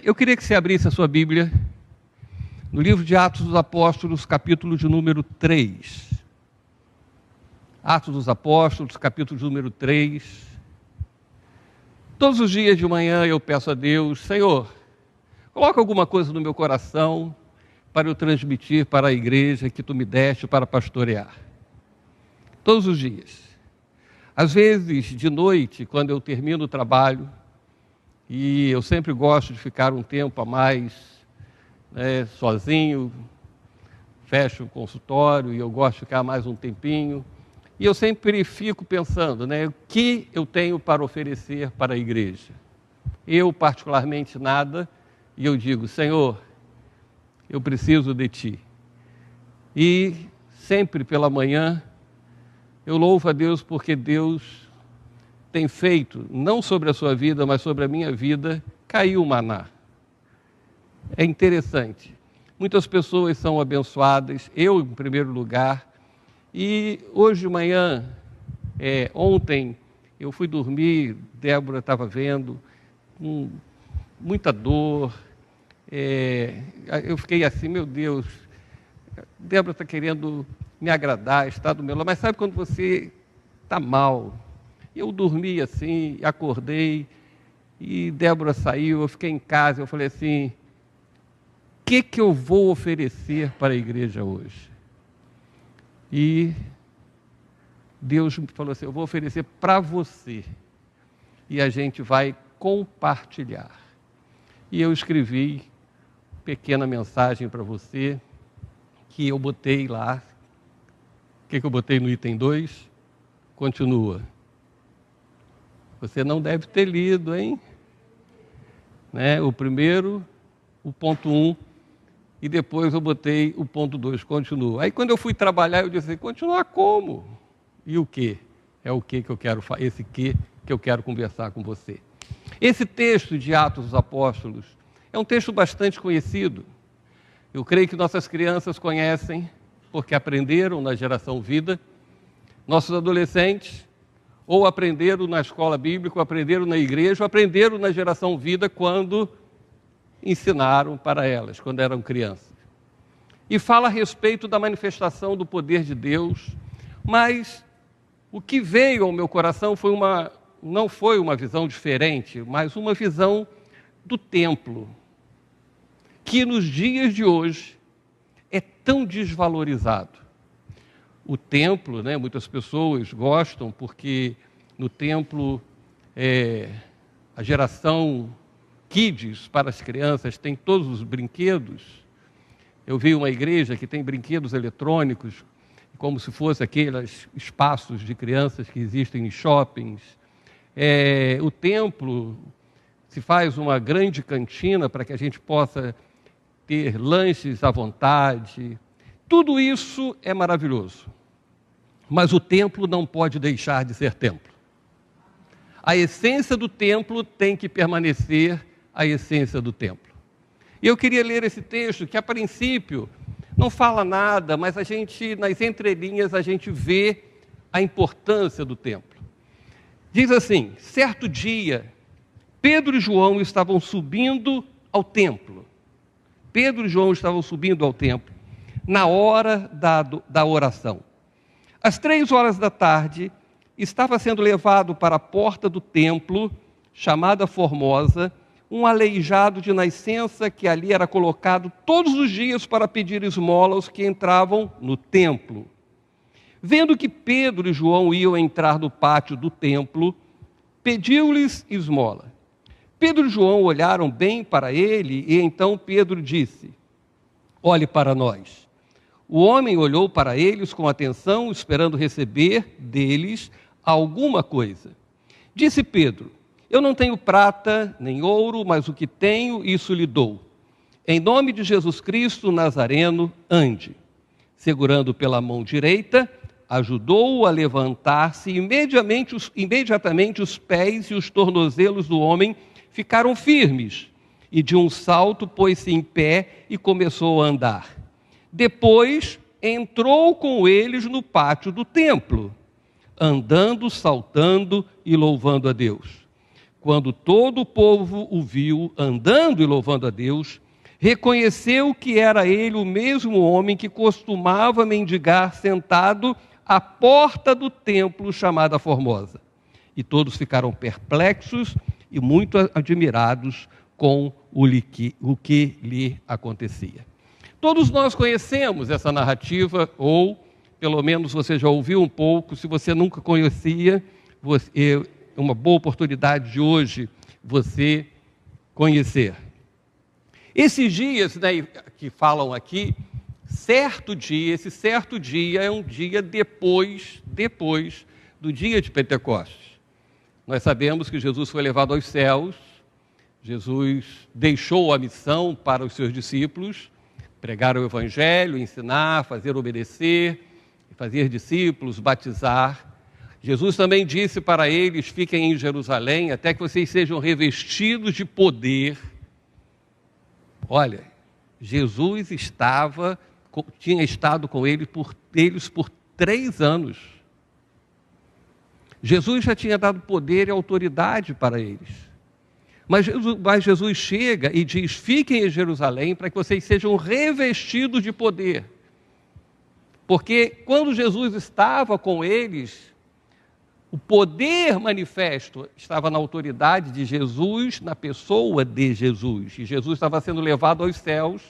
Eu queria que você abrisse a sua Bíblia no livro de Atos dos Apóstolos, capítulo de número 3. Atos dos Apóstolos, capítulo de número 3. Todos os dias de manhã eu peço a Deus: Senhor, coloca alguma coisa no meu coração para eu transmitir para a igreja que Tu me deste para pastorear. Todos os dias. Às vezes, de noite, quando eu termino o trabalho, e eu sempre gosto de ficar um tempo a mais, sozinho, fecho o consultório e eu gosto de ficar mais um tempinho. E eu sempre fico pensando, o que eu tenho para oferecer para a igreja? Eu, particularmente, nada, e eu digo: Senhor, eu preciso de Ti. E sempre pela manhã, eu louvo a Deus porque Deus tem feito, não sobre a sua vida, mas sobre a minha vida, caiu o maná. É interessante. Muitas pessoas são abençoadas, eu em primeiro lugar. E hoje de manhã, ontem, eu fui dormir, Débora estava vendo, com muita dor. Eu fiquei assim: meu Deus, Débora está querendo me agradar, está do meu lado, mas sabe quando você está mal? Eu dormi assim, acordei, e Débora saiu, eu fiquei em casa, eu falei assim: o que eu vou oferecer para a igreja hoje? E Deus me falou assim: eu vou oferecer para você, e a gente vai compartilhar. E eu escrevi uma pequena mensagem para você, que eu botei lá. O que eu botei no item 2? Continua. Você não deve ter lido, hein? O primeiro, o ponto 1, e depois eu botei o ponto 2, continua. Aí quando eu fui trabalhar, eu disse: continuar como? E o quê? É o que eu quero fazer, esse que eu quero conversar com você. Esse texto de Atos dos Apóstolos é um texto bastante conhecido. Eu creio que nossas crianças conhecem, porque aprenderam na geração Vida. Nossos adolescentes ou aprenderam na escola bíblica, ou aprenderam na igreja, ou aprenderam na geração Vida quando ensinaram para elas, quando eram crianças. E fala a respeito da manifestação do poder de Deus, mas o que veio ao meu coração não foi uma visão diferente, mas uma visão do templo, que nos dias de hoje é tão desvalorizado. O templo, muitas pessoas gostam porque no templo a geração Kids para as crianças tem todos os brinquedos. Eu vi uma igreja que tem brinquedos eletrônicos, como se fosse aqueles espaços de crianças que existem em shoppings. O templo se faz uma grande cantina para que a gente possa ter lanches à vontade. Tudo isso é maravilhoso, mas o templo não pode deixar de ser templo. A essência do templo tem que permanecer a essência do templo. E eu queria ler esse texto que, a princípio, não fala nada, mas a gente, nas entrelinhas, a gente vê a importância do templo. Diz assim: certo dia, Pedro e João estavam subindo ao templo. Pedro e João estavam subindo ao templo na hora da oração. Às 3 horas da tarde, estava sendo levado para a porta do templo, chamada Formosa, um aleijado de nascença que ali era colocado todos os dias para pedir esmola aos que entravam no templo. Vendo que Pedro e João iam entrar no pátio do templo, pediu-lhes esmola. Pedro e João olharam bem para ele, e então Pedro disse: olhe para nós. O homem olhou para eles com atenção, esperando receber deles alguma coisa. Disse Pedro: eu não tenho prata nem ouro, mas o que tenho, isso lhe dou. Em nome de Jesus Cristo Nazareno, ande. Segurando pela mão direita, ajudou-o a levantar-se, e imediatamente os pés e os tornozelos do homem ficaram firmes, e de um salto pôs-se em pé e começou a andar. Depois entrou com eles no pátio do templo, andando, saltando e louvando a Deus. Quando todo o povo o viu andando e louvando a Deus, reconheceu que era ele o mesmo homem que costumava mendigar sentado à porta do templo chamada Formosa. E todos ficaram perplexos e muito admirados com o que lhe acontecia. Todos nós conhecemos essa narrativa, ou pelo menos você já ouviu um pouco. Se você nunca conhecia, é uma boa oportunidade de hoje você conhecer. Esses dias, né, que falam aqui, esse certo dia é um dia depois do dia de Pentecostes. Nós sabemos que Jesus foi levado aos céus, Jesus deixou a missão para os seus discípulos, pregar o Evangelho, ensinar, fazer obedecer, fazer discípulos, batizar. Jesus também disse para eles: fiquem em Jerusalém até que vocês sejam revestidos de poder. Olha, Jesus tinha estado com eles por 3 anos. Jesus já tinha dado poder e autoridade para eles. Mas Jesus chega e diz: fiquem em Jerusalém para que vocês sejam revestidos de poder. Porque quando Jesus estava com eles, o poder manifesto estava na autoridade de Jesus, na pessoa de Jesus. E Jesus estava sendo levado aos céus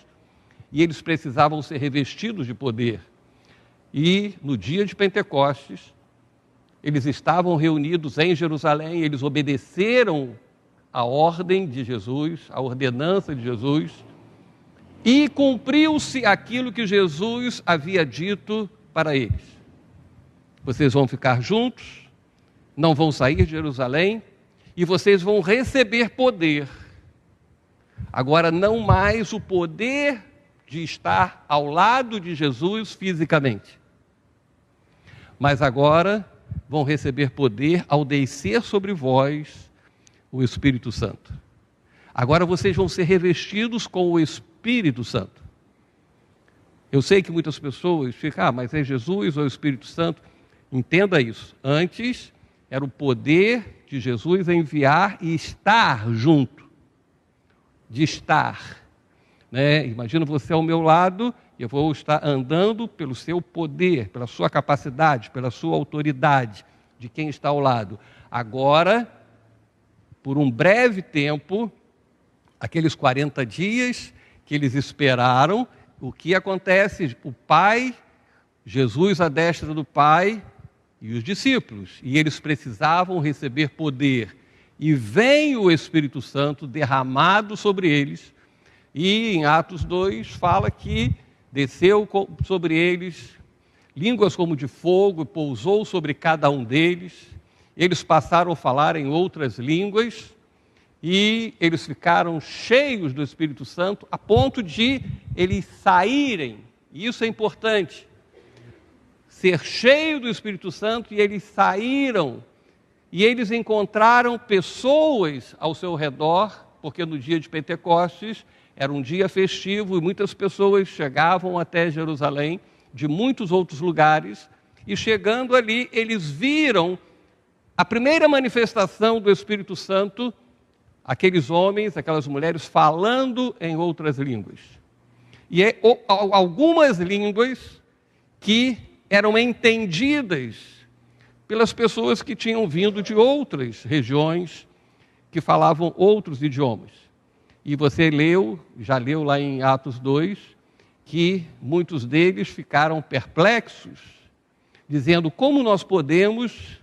e eles precisavam ser revestidos de poder. E no dia de Pentecostes, eles estavam reunidos em Jerusalém, eles obedeceram a ordem de Jesus, a ordenança de Jesus, e cumpriu-se aquilo que Jesus havia dito para eles. Vocês vão ficar juntos, não vão sair de Jerusalém, e vocês vão receber poder. Agora, não mais o poder de estar ao lado de Jesus fisicamente, mas agora vão receber poder ao descer sobre vós o Espírito Santo. Agora vocês vão ser revestidos com o Espírito Santo. Eu sei que muitas pessoas ficam: mas é Jesus ou é o Espírito Santo? Entenda isso. Antes era o poder de Jesus enviar e estar junto. De estar. Né? Imagina você ao meu lado, e eu vou estar andando pelo seu poder, pela sua capacidade, pela sua autoridade, de quem está ao lado. Agora, por um breve tempo, aqueles 40 dias que eles esperaram, o que acontece? O Pai, Jesus à destra do Pai e os discípulos, e eles precisavam receber poder. E vem o Espírito Santo derramado sobre eles, e em Atos 2 fala que desceu sobre eles línguas como de fogo, pousou sobre cada um deles. Eles passaram a falar em outras línguas e eles ficaram cheios do Espírito Santo a ponto de eles saírem. E isso é importante, ser cheio do Espírito Santo. E eles saíram e eles encontraram pessoas ao seu redor, porque no dia de Pentecostes era um dia festivo e muitas pessoas chegavam até Jerusalém de muitos outros lugares, e chegando ali eles viram a primeira manifestação do Espírito Santo, aqueles homens, aquelas mulheres falando em outras línguas. E algumas línguas que eram entendidas pelas pessoas que tinham vindo de outras regiões, que falavam outros idiomas. E você já leu lá em Atos 2, que muitos deles ficaram perplexos, dizendo: como nós podemos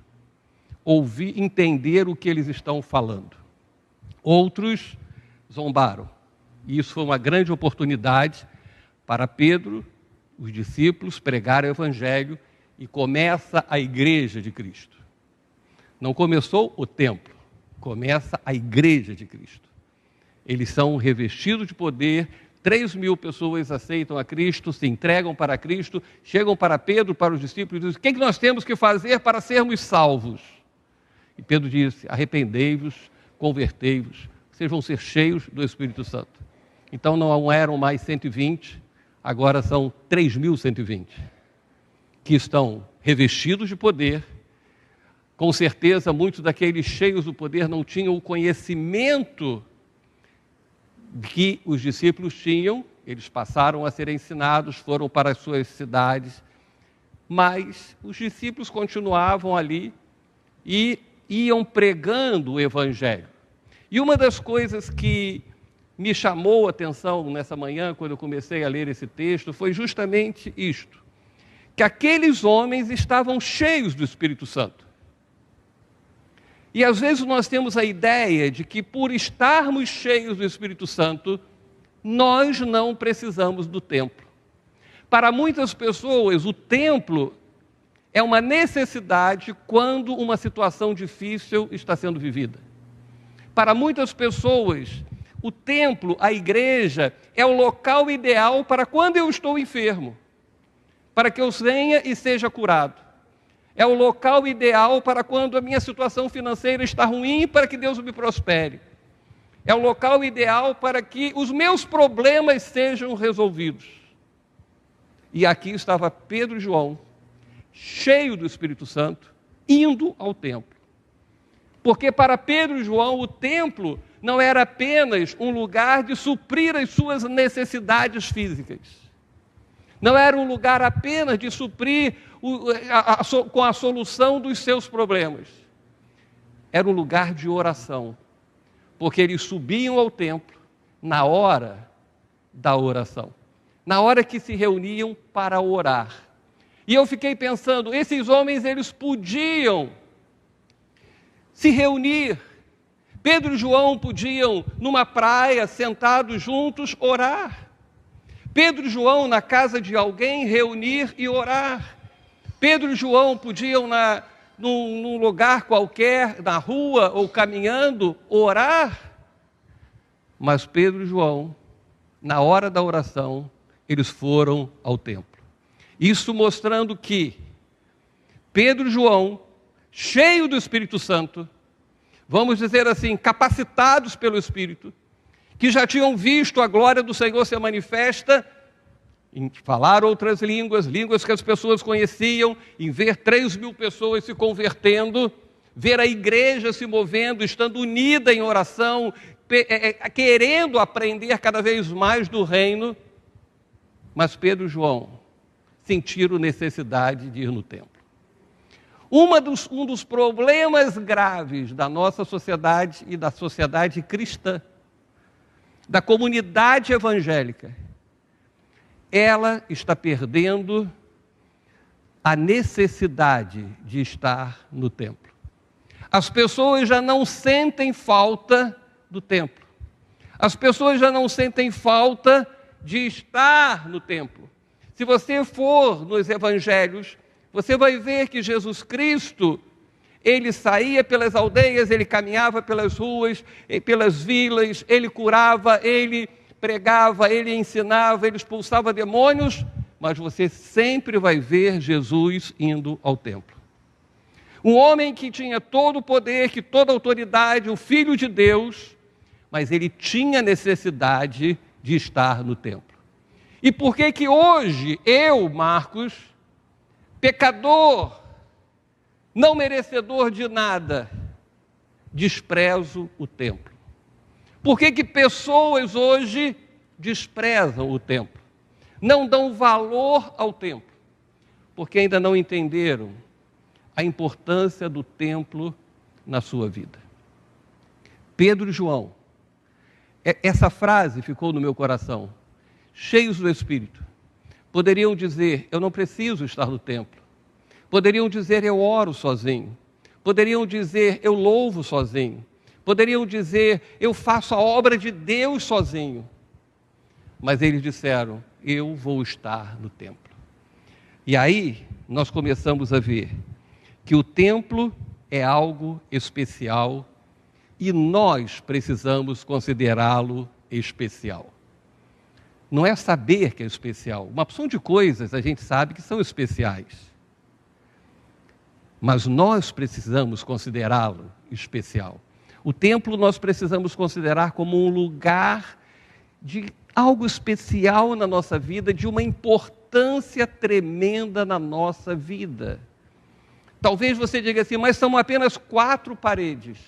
entender o que eles estão falando? Outros zombaram. E isso foi uma grande oportunidade para Pedro, os discípulos, pregar o Evangelho, e começa a igreja de Cristo. Não começou o templo, começa a igreja de Cristo. Eles são revestidos de poder, 3.000 pessoas aceitam a Cristo, se entregam para Cristo, chegam para Pedro, para os discípulos, e dizem: o que é que nós temos que fazer para sermos salvos? E Pedro disse: arrependei-vos, convertei-vos, vocês vão ser cheios do Espírito Santo. Então não eram mais 120, agora são 3.120, que estão revestidos de poder, Com certeza, muitos daqueles cheios do poder não tinham o conhecimento que os discípulos tinham. Eles passaram a ser ensinados, foram para as suas cidades, mas os discípulos continuavam ali e iam pregando o Evangelho. E uma das coisas que me chamou a atenção nessa manhã, quando eu comecei a ler esse texto, foi justamente isto, que aqueles homens estavam cheios do Espírito Santo. E às vezes nós temos a ideia de que por estarmos cheios do Espírito Santo, nós não precisamos do templo. Para muitas pessoas, o templo é uma necessidade quando uma situação difícil está sendo vivida. Para muitas pessoas, o templo, a igreja, é o local ideal para quando eu estou enfermo, para que eu venha e seja curado. É o local ideal para quando a minha situação financeira está ruim, para que Deus me prospere. É o local ideal para que os meus problemas sejam resolvidos. E aqui estava Pedro e João, cheio do Espírito Santo, indo ao templo. Porque para Pedro e João, o templo não era apenas um lugar de suprir as suas necessidades físicas. Não era um lugar apenas de suprir com a solução dos seus problemas. Era um lugar de oração. Porque eles subiam ao templo na hora da oração. Na hora que se reuniam para orar. E eu fiquei pensando, esses homens, eles podiam se reunir. Pedro e João podiam, numa praia, sentados juntos, orar. Pedro e João, na casa de alguém, reunir e orar. Pedro e João podiam, num lugar qualquer, na rua ou caminhando, orar. Mas Pedro e João, na hora da oração, eles foram ao templo. Isso mostrando que Pedro e João, cheios do Espírito Santo, vamos dizer assim, capacitados pelo Espírito, que já tinham visto a glória do Senhor ser manifesta, em falar outras línguas, línguas que as pessoas conheciam, em ver 3.000 pessoas se convertendo, ver a igreja se movendo, estando unida em oração, querendo aprender cada vez mais do reino. Mas Pedro e João sentiram necessidade de ir no templo. Um dos problemas graves da nossa sociedade e da sociedade cristã, da comunidade evangélica, ela está perdendo a necessidade de estar no templo. As pessoas já não sentem falta do templo. As pessoas já não sentem falta de estar no templo. Se você for nos evangelhos, você vai ver que Jesus Cristo, ele saía pelas aldeias, ele caminhava pelas ruas, pelas vilas, ele curava, ele pregava, ele ensinava, ele expulsava demônios, mas você sempre vai ver Jesus indo ao templo. Um homem que tinha todo o poder, que toda a autoridade, o Filho de Deus, mas ele tinha necessidade de estar no templo. E por que que hoje eu, Marcos, pecador, não merecedor de nada, desprezo o templo? Por que que pessoas hoje desprezam o templo? Não dão valor ao templo? Porque ainda não entenderam a importância do templo na sua vida. Pedro e João, essa frase ficou no meu coração, cheios do Espírito. Poderiam dizer, eu não preciso estar no templo. Poderiam dizer, eu oro sozinho. Poderiam dizer, eu louvo sozinho. Poderiam dizer, eu faço a obra de Deus sozinho. Mas eles disseram, eu vou estar no templo. E aí nós começamos a ver que o templo é algo especial e nós precisamos considerá-lo especial. Não é saber que é especial. Uma opção de coisas a gente sabe que são especiais. Mas nós precisamos considerá-lo especial. O templo nós precisamos considerar como um lugar de algo especial na nossa vida, de uma importância tremenda na nossa vida. Talvez você diga assim, mas são apenas 4 paredes.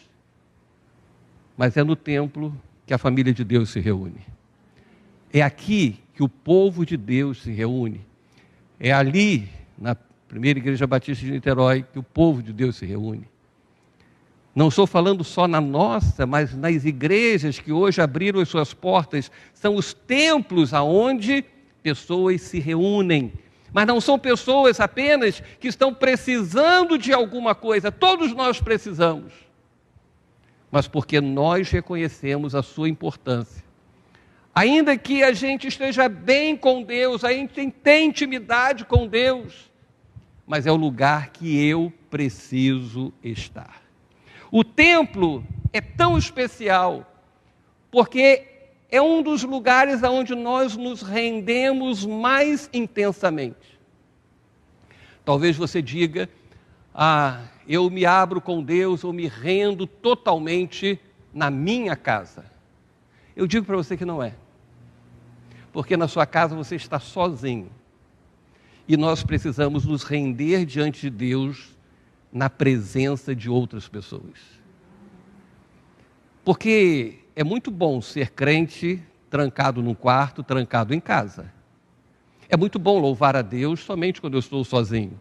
Mas é no templo que a família de Deus se reúne. É aqui que o povo de Deus se reúne. É ali, na primeira Igreja Batista de Niterói, que o povo de Deus se reúne. Não estou falando só na nossa, mas nas igrejas que hoje abriram as suas portas. São os templos aonde pessoas se reúnem. Mas não são pessoas apenas que estão precisando de alguma coisa. Todos nós precisamos. Mas porque nós reconhecemos a sua importância. Ainda que a gente esteja bem com Deus, a gente tem intimidade com Deus, mas é o lugar que eu preciso estar. O templo é tão especial, porque é um dos lugares onde nós nos rendemos mais intensamente. Talvez você diga, eu me abro com Deus, eu me rendo totalmente na minha casa. Eu digo para você que não é. Porque na sua casa você está sozinho. E nós precisamos nos render diante de Deus na presença de outras pessoas. Porque é muito bom ser crente trancado num quarto, trancado em casa. É muito bom louvar a Deus somente quando eu estou sozinho.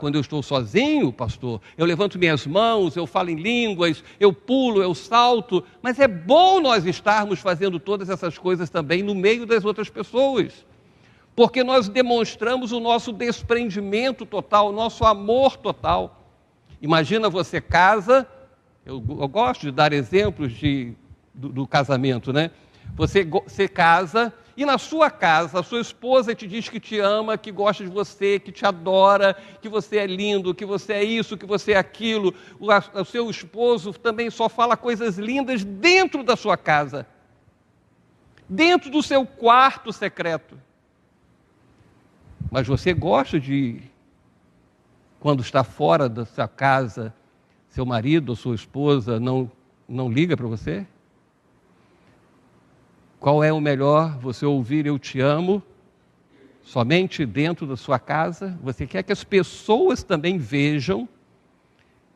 Quando eu estou sozinho, pastor, eu levanto minhas mãos, eu falo em línguas, eu pulo, eu salto, mas é bom nós estarmos fazendo todas essas coisas também no meio das outras pessoas, porque nós demonstramos o nosso desprendimento total, o nosso amor total. Imagina você casa, eu gosto de dar exemplos do casamento, né? Você casa e na sua casa a sua esposa te diz que te ama, que gosta de você, que te adora, que você é lindo, que você é isso, que você é aquilo. O seu esposo também só fala coisas lindas dentro da sua casa, dentro do seu quarto secreto. Mas você gosta de, quando está fora da sua casa, seu marido ou sua esposa não liga para você? Qual é o melhor? Você ouvir eu te amo somente dentro da sua casa? Você quer que as pessoas também vejam,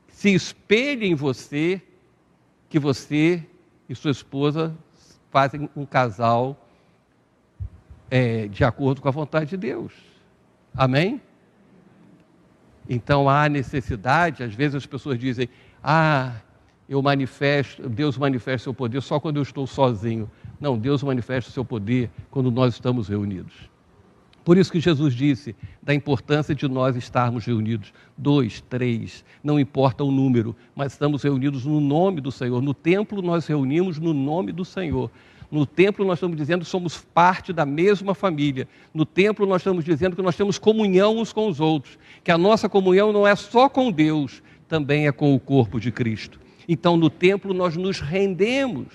se espelhem em você, que você e sua esposa fazem um casal de acordo com a vontade de Deus. Amém? Então há necessidade, às vezes as pessoas dizem, Deus manifesta o seu poder só quando eu estou sozinho. Não, Deus manifesta o seu poder quando nós estamos reunidos. Por isso que Jesus disse da importância de nós estarmos reunidos. 2, 3, não importa o número, mas estamos reunidos no nome do Senhor. No templo nós reunimos no nome do Senhor. No templo nós estamos dizendo que somos parte da mesma família. No templo nós estamos dizendo que nós temos comunhão uns com os outros. Que a nossa comunhão não é só com Deus, também é com o corpo de Cristo. Então no templo nós nos rendemos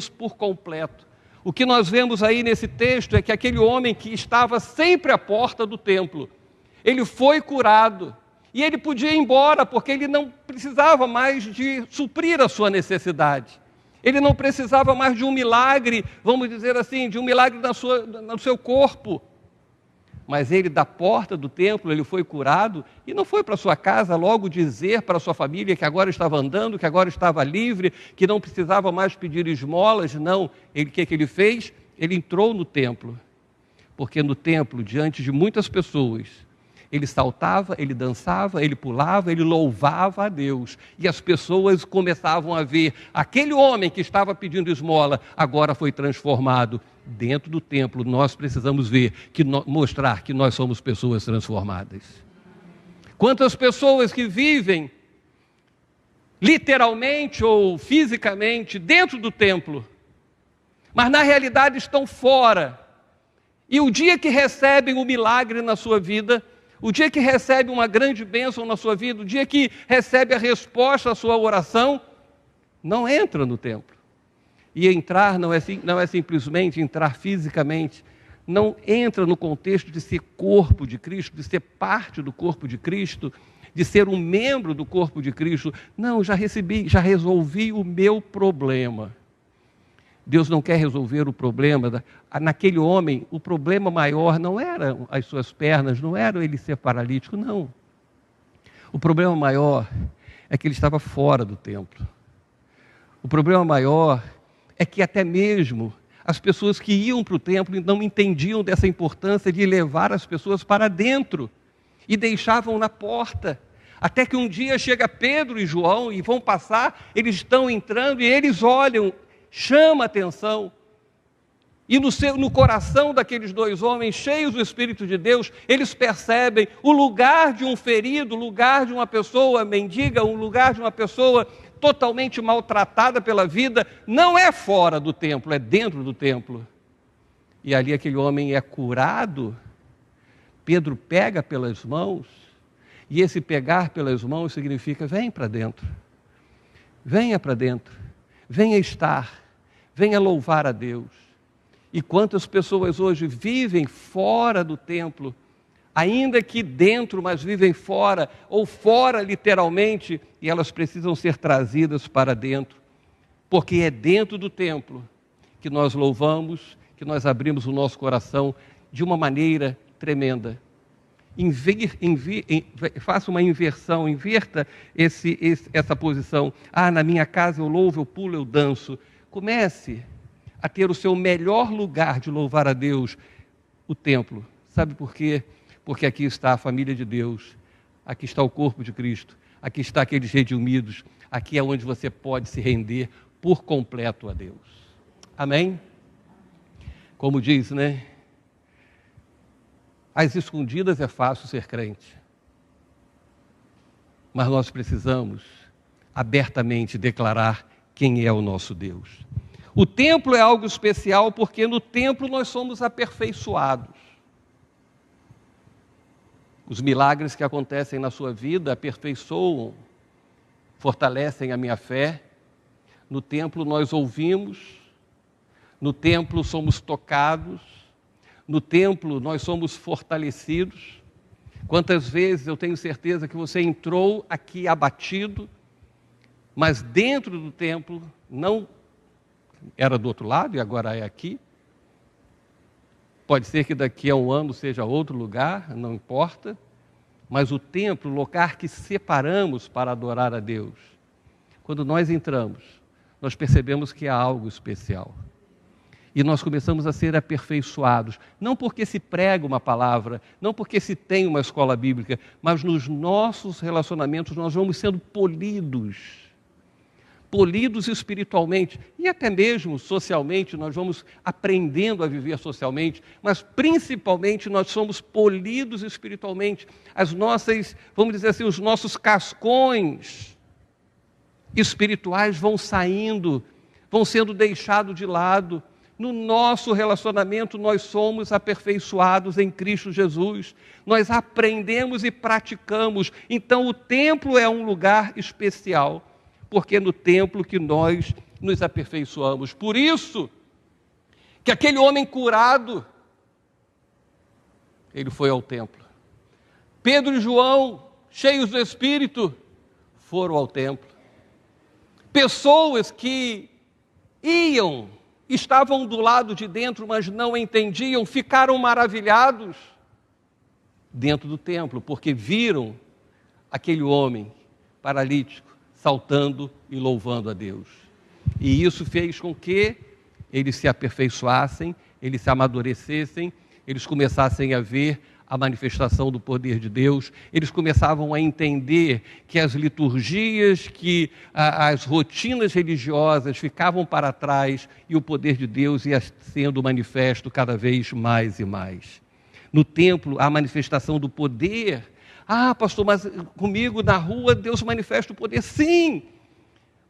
por completo. O que nós vemos aí nesse texto é que aquele homem que estava sempre à porta do templo, ele foi curado e ele podia ir embora porque ele não precisava mais de suprir a sua necessidade. Ele não precisava mais de um milagre, vamos dizer assim, de um milagre no seu corpo. Mas ele, da porta do templo, ele foi curado e não foi para sua casa logo dizer para a sua família que agora estava andando, que agora estava livre, que não precisava mais pedir esmolas. Não, o que ele fez? Ele entrou no templo, porque no templo, diante de muitas pessoas, ele saltava, ele dançava, ele pulava, ele louvava a Deus. E as pessoas começavam a ver, aquele homem que estava pedindo esmola, agora foi transformado. Dentro do templo, nós precisamos ver, mostrar que nós somos pessoas transformadas. Quantas pessoas que vivem, literalmente ou fisicamente, dentro do templo, mas na realidade estão fora. E o dia que recebem o milagre na sua vida, o dia que recebe uma grande bênção na sua vida, o dia que recebe a resposta à sua oração, não entra no templo. E entrar não é simplesmente entrar fisicamente, não entra no contexto de ser corpo de Cristo, de ser parte do corpo de Cristo, de ser um membro do corpo de Cristo. Não, já resolvi o meu problema. Deus não quer resolver o problema. Naquele homem, o problema maior não era as suas pernas, não era ele ser paralítico, não. O problema maior é que ele estava fora do templo. O problema maior é que até mesmo as pessoas que iam para o templo não entendiam dessa importância de levar as pessoas para dentro e deixavam na porta. Até que um dia chega Pedro e João e vão passar, eles estão entrando e eles olham, chama a atenção. E no coração daqueles dois homens, cheios do Espírito de Deus, eles percebem o lugar de um ferido, o lugar de uma pessoa mendiga, o lugar de uma pessoa totalmente maltratada pela vida, não é fora do templo, é dentro do templo. E ali aquele homem é curado. Pedro pega pelas mãos, e esse pegar pelas mãos significa: vem para dentro, venha para dentro, venha estar, venha louvar a Deus. E quantas pessoas hoje vivem fora do templo, ainda que dentro, mas vivem fora, ou fora literalmente, e elas precisam ser trazidas para dentro, porque é dentro do templo que nós louvamos, que nós abrimos o nosso coração de uma maneira tremenda. Faça uma inversão, inverta essa posição. Na minha casa eu louvo, eu pulo, eu danço. Comece a ter o seu melhor lugar de louvar a Deus, o templo. Sabe por quê? Porque aqui está a família de Deus, aqui está o corpo de Cristo, aqui está aqueles redimidos, aqui é onde você pode se render por completo a Deus. Amém? Como diz, né? Às escondidas é fácil ser crente, mas nós precisamos abertamente declarar quem é o nosso Deus. O templo é algo especial porque no templo nós somos aperfeiçoados. Os milagres que acontecem na sua vida aperfeiçoam, fortalecem a minha fé. No templo nós ouvimos, no templo somos tocados, no templo nós somos fortalecidos. Quantas vezes eu tenho certeza que você entrou aqui abatido, mas dentro do templo, não era do outro lado e agora é aqui. Pode ser que daqui a um ano seja outro lugar, não importa. Mas o templo, o lugar que separamos para adorar a Deus, quando nós entramos, nós percebemos que há algo especial. E nós começamos a ser aperfeiçoados, não porque se prega uma palavra, não porque se tem uma escola bíblica, mas nos nossos relacionamentos nós vamos sendo polidos espiritualmente e até mesmo socialmente, nós vamos aprendendo a viver socialmente, mas principalmente nós somos polidos espiritualmente. As nossas, vamos dizer assim, os nossos cascões espirituais vão saindo, vão sendo deixados de lado. No nosso relacionamento nós somos aperfeiçoados em Cristo Jesus, nós aprendemos e praticamos. Então o templo é um lugar especial, porque é no templo que nós nos aperfeiçoamos. Por isso que aquele homem curado, ele foi ao templo. Pedro e João, cheios do Espírito, foram ao templo. Pessoas que estavam do lado de dentro, mas não entendiam, ficaram maravilhados dentro do templo, porque viram aquele homem paralítico saltando e louvando a Deus. E isso fez com que eles se aperfeiçoassem, eles se amadurecessem, eles começassem a ver a manifestação do poder de Deus, eles começavam a entender que as liturgias, que as rotinas religiosas ficavam para trás e o poder de Deus ia sendo manifesto cada vez mais e mais. No templo, a manifestação do poder. Pastor, mas comigo na rua Deus manifesta o poder. Sim,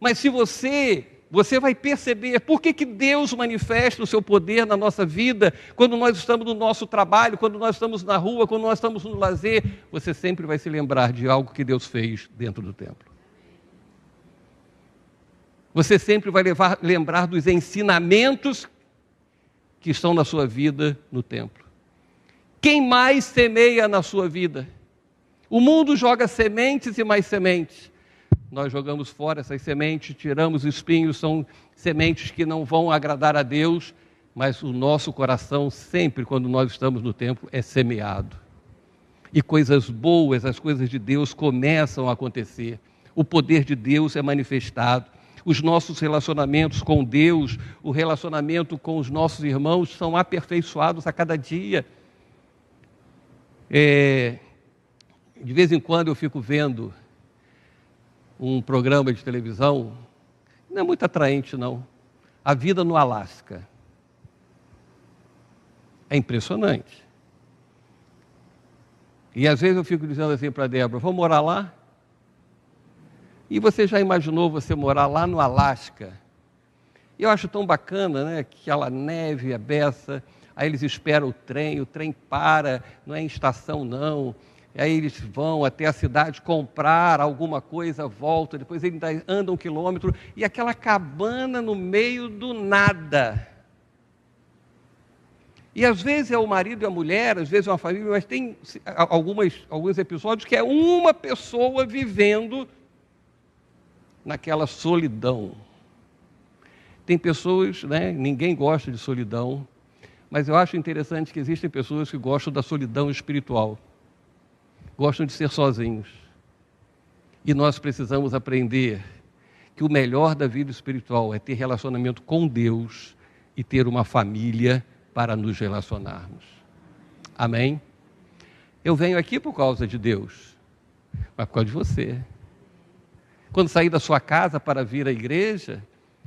mas se você vai perceber por que Deus manifesta o seu poder na nossa vida, quando nós estamos no nosso trabalho, quando nós estamos na rua, quando nós estamos no lazer, você sempre vai se lembrar de algo que Deus fez dentro do templo. Você sempre vai lembrar dos ensinamentos que estão na sua vida no templo. Quem mais semeia na sua vida? O mundo joga sementes e mais sementes. Nós jogamos fora essas sementes, tiramos os espinhos, são sementes que não vão agradar a Deus, mas o nosso coração sempre, quando nós estamos no templo, é semeado. E coisas boas, as coisas de Deus começam a acontecer. O poder de Deus é manifestado. Os nossos relacionamentos com Deus, o relacionamento com os nossos irmãos são aperfeiçoados a cada dia. De vez em quando eu fico vendo um programa de televisão, não é muito atraente não, A Vida no Alasca. É impressionante. E às vezes eu fico dizendo assim para a Débora, vamos morar lá? E você já imaginou você morar lá no Alasca? Eu acho tão bacana, né? Aquela neve, a beça, aí eles esperam o trem para, não é em estação não. Aí eles vão até a cidade comprar alguma coisa, voltam, depois eles andam 1 quilômetro, e aquela cabana no meio do nada. E às vezes é o marido e a mulher, às vezes é uma família, mas tem alguns episódios que é uma pessoa vivendo naquela solidão. Tem pessoas, né, ninguém gosta de solidão, mas eu acho interessante que existem pessoas que gostam da solidão espiritual. Gostam de ser sozinhos. E nós precisamos aprender que o melhor da vida espiritual é ter relacionamento com Deus e ter uma família para nos relacionarmos. Amém? Eu venho aqui por causa de Deus, mas por causa de você. Quando sair da sua casa para vir à igreja,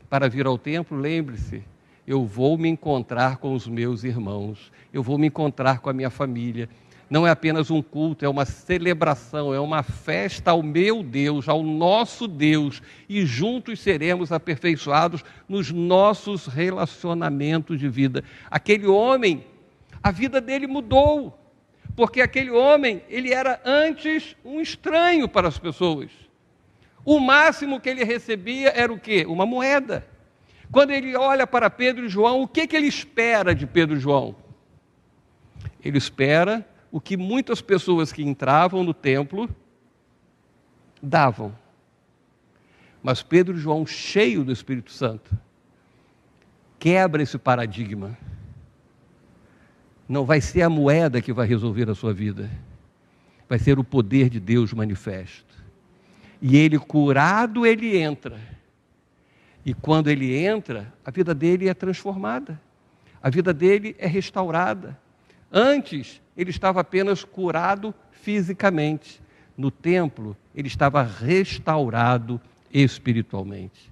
para vir ao templo, lembre-se, eu vou me encontrar com os meus irmãos, eu vou me encontrar com a minha família. Não é apenas um culto, é uma celebração, é uma festa ao meu Deus, ao nosso Deus, e juntos seremos aperfeiçoados nos nossos relacionamentos de vida. Aquele homem, a vida dele mudou, porque aquele homem, ele era antes um estranho para as pessoas. O máximo que ele recebia era o quê? Uma moeda. Quando ele olha para Pedro e João, o que ele espera de Pedro e João? Ele espera o que muitas pessoas que entravam no templo davam. Mas Pedro e João, cheio do Espírito Santo, quebra esse paradigma. Não vai ser a moeda que vai resolver a sua vida, vai ser o poder de Deus manifesto. E ele, curado, ele entra. E quando ele entra, a vida dele é transformada, a vida dele é restaurada. Antes, ele estava apenas curado fisicamente. No templo, ele estava restaurado espiritualmente.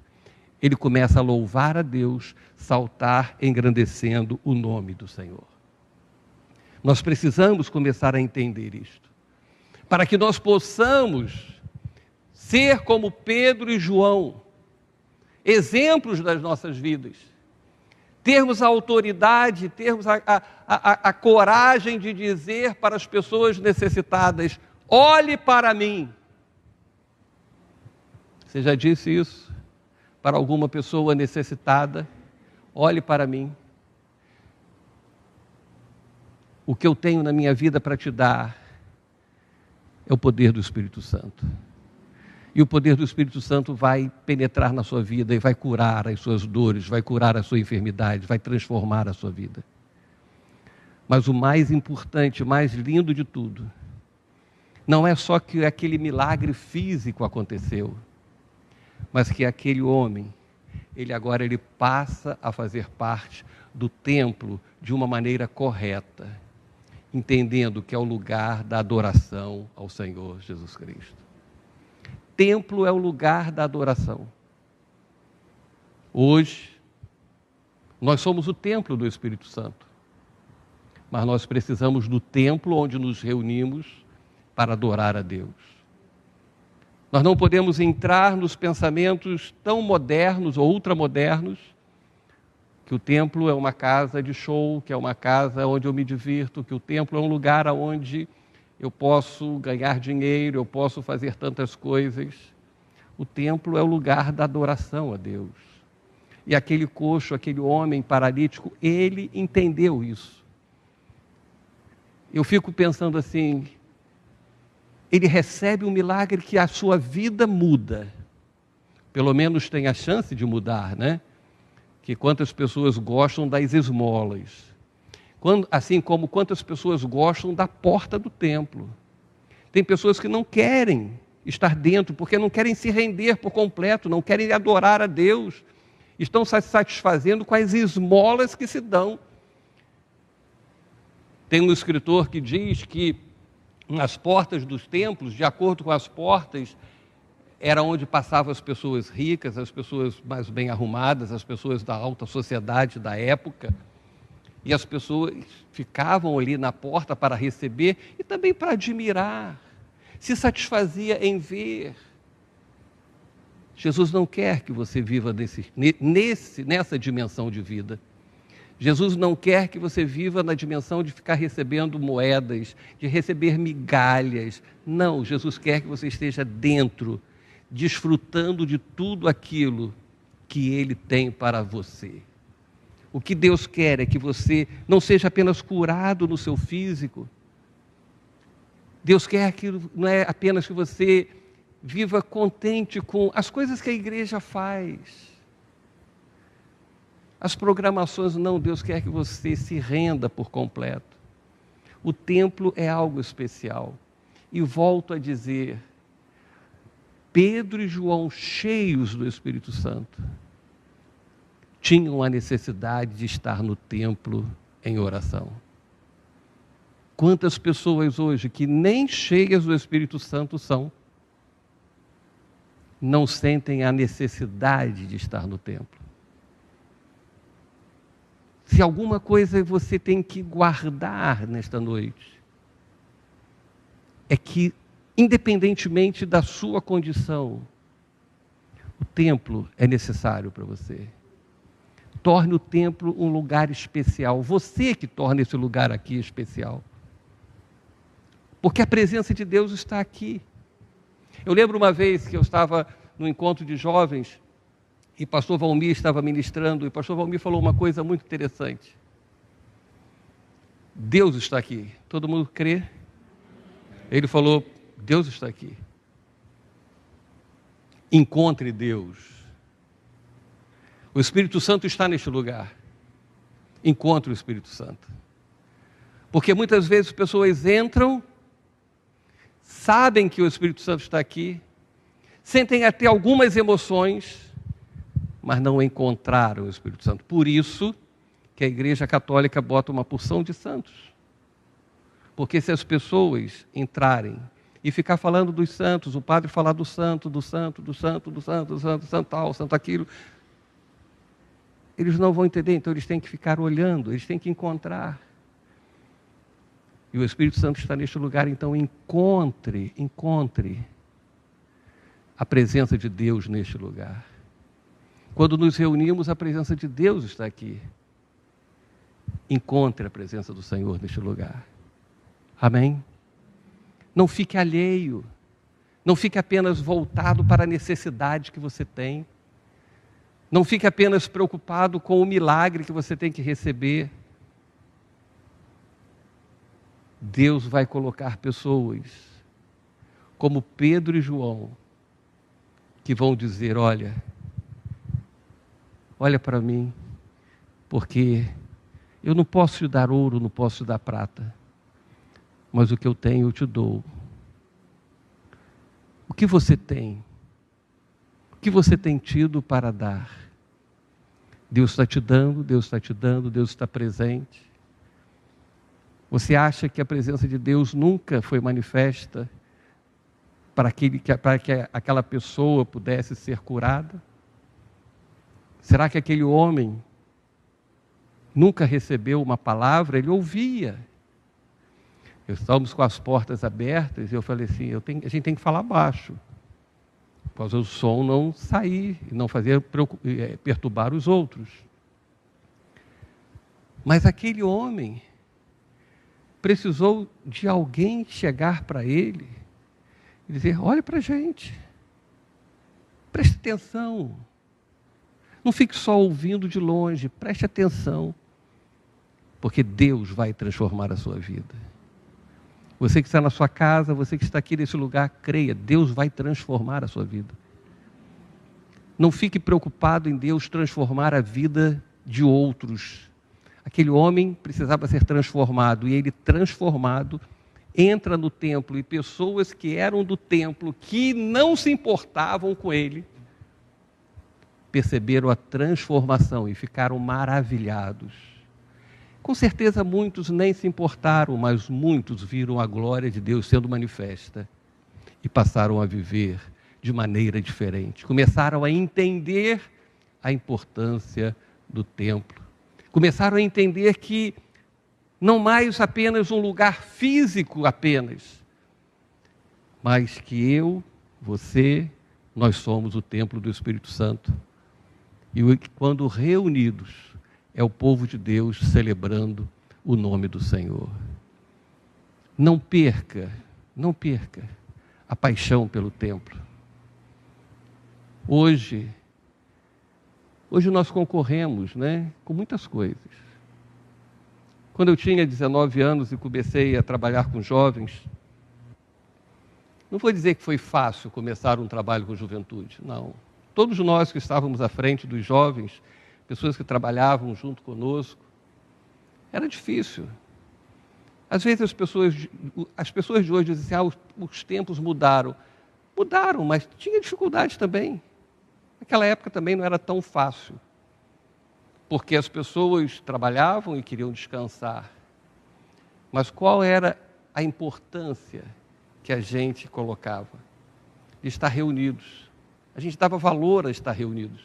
Ele começa a louvar a Deus, saltar engrandecendo o nome do Senhor. Nós precisamos começar a entender isto, para que nós possamos ser como Pedro e João, exemplos das nossas vidas. Termos a autoridade, termos a coragem de dizer para as pessoas necessitadas, olhe para mim. Você já disse isso para alguma pessoa necessitada? Olhe para mim. O que eu tenho na minha vida para te dar é o poder do Espírito Santo. E o poder do Espírito Santo vai penetrar na sua vida e vai curar as suas dores, vai curar a sua enfermidade, vai transformar a sua vida. Mas o mais importante, o mais lindo de tudo, não é só que aquele milagre físico aconteceu, mas que aquele homem, ele passa a fazer parte do templo de uma maneira correta, entendendo que é o lugar da adoração ao Senhor Jesus Cristo. Templo é o lugar da adoração. Hoje, nós somos o templo do Espírito Santo, mas nós precisamos do templo onde nos reunimos para adorar a Deus. Nós não podemos entrar nos pensamentos tão modernos ou ultramodernos, que o templo é uma casa de show, que é uma casa onde eu me divirto, que o templo é um lugar onde eu posso ganhar dinheiro, eu posso fazer tantas coisas. O templo é o lugar da adoração a Deus. E aquele coxo, aquele homem paralítico, ele entendeu isso. Eu fico pensando assim, ele recebe um milagre que a sua vida muda. Pelo menos tem a chance de mudar, né? Que quantas pessoas gostam das esmolas. Assim como quantas pessoas gostam da porta do templo. Tem pessoas que não querem estar dentro, porque não querem se render por completo, não querem adorar a Deus. Estão se satisfazendo com as esmolas que se dão. Tem um escritor que diz que nas portas dos templos, de acordo com as portas, era onde passavam as pessoas ricas, as pessoas mais bem arrumadas, as pessoas da alta sociedade da época. E as pessoas ficavam ali na porta para receber e também para admirar. Se satisfazia em ver. Jesus não quer que você viva nessa dimensão de vida. Jesus não quer que você viva na dimensão de ficar recebendo moedas, de receber migalhas. Não, Jesus quer que você esteja dentro, desfrutando de tudo aquilo que Ele tem para você. O que Deus quer é que você não seja apenas curado no seu físico. Deus quer que não é apenas que você viva contente com as coisas que a igreja faz. As programações, não, Deus quer que você se renda por completo. O templo é algo especial. E volto a dizer, Pedro e João, cheios do Espírito Santo, tinham a necessidade de estar no templo em oração. Quantas pessoas hoje que nem cheias do Espírito Santo são, não sentem a necessidade de estar no templo. Se alguma coisa você tem que guardar nesta noite, é que, independentemente da sua condição, o templo é necessário para você. Torne o templo um lugar especial. Você que torna esse lugar aqui especial. Porque a presença de Deus está aqui. Eu lembro uma vez que eu estava no encontro de jovens e o pastor Valmir estava ministrando, e o pastor Valmir falou uma coisa muito interessante. Deus está aqui. Todo mundo crê? Ele falou, Deus está aqui. Encontre Deus. O Espírito Santo está neste lugar. Encontre o Espírito Santo. Porque muitas vezes as pessoas entram, sabem que o Espírito Santo está aqui, sentem até algumas emoções, mas não encontraram o Espírito Santo. Por isso que a Igreja Católica bota uma porção de santos. Porque se as pessoas entrarem e ficar falando dos santos, o padre falar do santo, do santo, do santo, do santo, do santo, do santo tal, santo aquilo, eles não vão entender, então eles têm que ficar olhando, eles têm que encontrar. E o Espírito Santo está neste lugar, então encontre a presença de Deus neste lugar. Quando nos reunimos, a presença de Deus está aqui. Encontre a presença do Senhor neste lugar. Amém? Não fique alheio. Não fique apenas voltado para a necessidade que você tem. Não fique apenas preocupado com o milagre que você tem que receber. Deus vai colocar pessoas como Pedro e João que vão dizer, olha para mim, porque eu não posso te dar ouro, não posso te dar prata, mas o que eu tenho eu te dou. O que você tem? O que você tem tido para dar? Deus está te dando, Deus está te dando, Deus está presente. Você acha que a presença de Deus nunca foi manifesta para que aquela pessoa pudesse ser curada? Será que aquele homem nunca recebeu uma palavra? Ele ouvia. Estávamos com as portas abertas e eu falei assim, a gente tem que falar baixo, para o som não sair e não fazer perturbar os outros. Mas aquele homem precisou de alguém chegar para ele e dizer, olha para a gente, preste atenção, não fique só ouvindo de longe, preste atenção, porque Deus vai transformar a sua vida. Você que está na sua casa, você que está aqui nesse lugar, creia, Deus vai transformar a sua vida. Não fique preocupado em Deus transformar a vida de outros. Aquele homem precisava ser transformado, e ele, transformado, entra no templo, e pessoas que eram do templo, que não se importavam com ele, perceberam a transformação e ficaram maravilhados. Com certeza muitos nem se importaram, mas muitos viram a glória de Deus sendo manifesta e passaram a viver de maneira diferente. Começaram a entender a importância do templo. Começaram a entender que não mais apenas um lugar físico apenas, mas que eu, você, nós somos o templo do Espírito Santo. E quando reunidos, é o povo de Deus celebrando o nome do Senhor. Não perca a paixão pelo templo. Hoje nós concorremos, com muitas coisas. Quando eu tinha 19 anos e comecei a trabalhar com jovens, não vou dizer que foi fácil começar um trabalho com juventude, não. Todos nós que estávamos à frente dos jovens, pessoas que trabalhavam junto conosco, era difícil. Às vezes as pessoas de hoje dizem assim, os tempos mudaram. Mudaram, mas tinha dificuldades também. Naquela época também não era tão fácil, porque as pessoas trabalhavam e queriam descansar. Mas qual era a importância que a gente colocava? De estar reunidos. A gente dava valor a estar reunidos.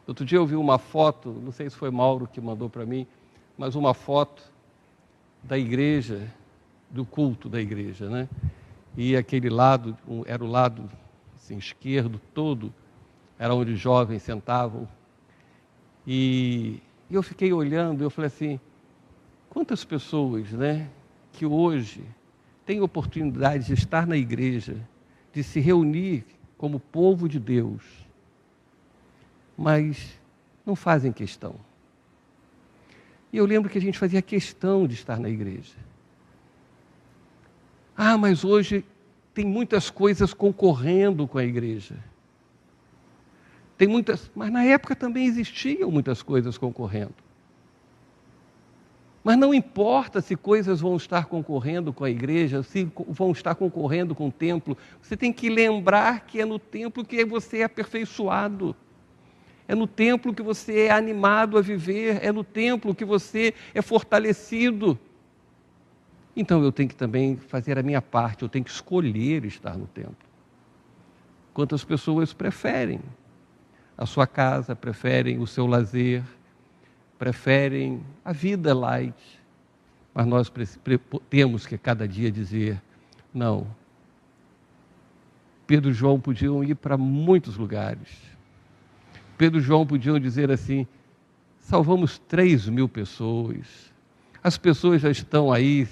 Outro dia eu vi uma foto, não sei se foi Mauro que mandou para mim, mas uma foto da igreja, do culto da igreja, E aquele lado, era o lado assim, esquerdo todo, era onde os jovens sentavam. E eu fiquei olhando, eu falei assim, quantas pessoas, que hoje têm oportunidade de estar na igreja, de se reunir como povo de Deus, mas não fazem questão. E eu lembro que a gente fazia questão de estar na igreja. Mas hoje tem muitas coisas concorrendo com a igreja. Mas na época também existiam muitas coisas concorrendo. Mas não importa se coisas vão estar concorrendo com a igreja, se vão estar concorrendo com o templo, você tem que lembrar que é no templo que você é aperfeiçoado. É no templo que você é animado a viver, é no templo que você é fortalecido. Então eu tenho que também fazer a minha parte, eu tenho que escolher estar no templo. Quantas pessoas preferem a sua casa, preferem o seu lazer, preferem a vida light, mas nós temos que cada dia dizer, não. Pedro e João podiam ir para muitos lugares. Pedro e João podiam dizer assim, salvamos 3.000 pessoas, as pessoas já estão aí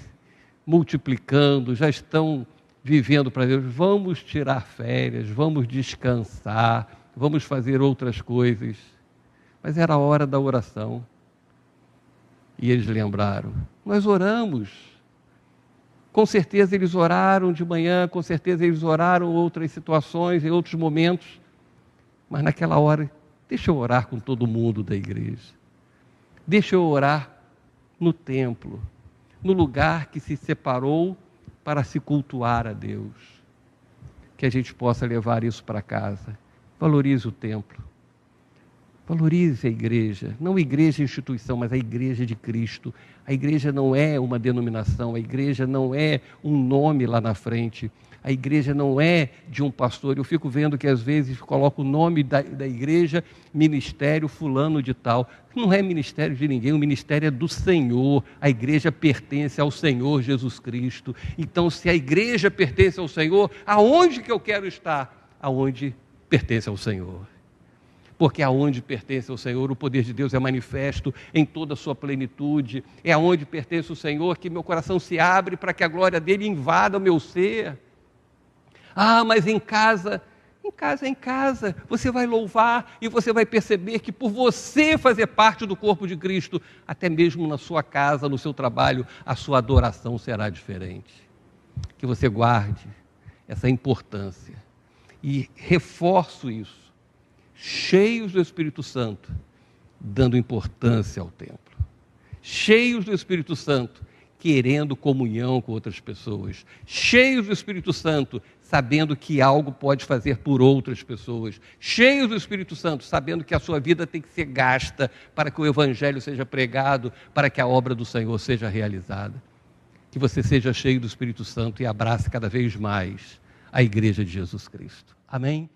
multiplicando, já estão vivendo para Deus, vamos tirar férias, vamos descansar, vamos fazer outras coisas. Mas era a hora da oração. E eles lembraram, nós oramos. Com certeza eles oraram de manhã, com certeza eles oraram em outras situações, em outros momentos. Mas naquela hora, deixa eu orar com todo mundo da igreja. Deixa eu orar no templo, no lugar que se separou para se cultuar a Deus. Que a gente possa levar isso para casa. Valorize o templo. Valorize a igreja. Não a igreja instituição, mas a igreja de Cristo. A igreja não é uma denominação, a igreja não é um nome lá na frente. A igreja não é de um pastor. Eu fico vendo que às vezes coloca o nome da igreja, ministério fulano de tal. Não é ministério de ninguém, o ministério é do Senhor. A igreja pertence ao Senhor Jesus Cristo. Então, se a igreja pertence ao Senhor, aonde que eu quero estar? Aonde pertence ao Senhor. Porque aonde pertence ao Senhor, o poder de Deus é manifesto em toda a sua plenitude. É aonde pertence o Senhor que meu coração se abre para que a glória dele invada o meu ser. Mas em casa, você vai louvar e você vai perceber que por você fazer parte do corpo de Cristo, até mesmo na sua casa, no seu trabalho, a sua adoração será diferente. Que você guarde essa importância e reforço isso, cheios do Espírito Santo, dando importância ao templo. cheios do Espírito Santo, querendo comunhão com outras pessoas, cheios do Espírito Santo, sabendo que algo pode fazer por outras pessoas, cheios do Espírito Santo, sabendo que a sua vida tem que ser gasta para que o Evangelho seja pregado, para que a obra do Senhor seja realizada. Que você seja cheio do Espírito Santo e abrace cada vez mais a Igreja de Jesus Cristo. Amém?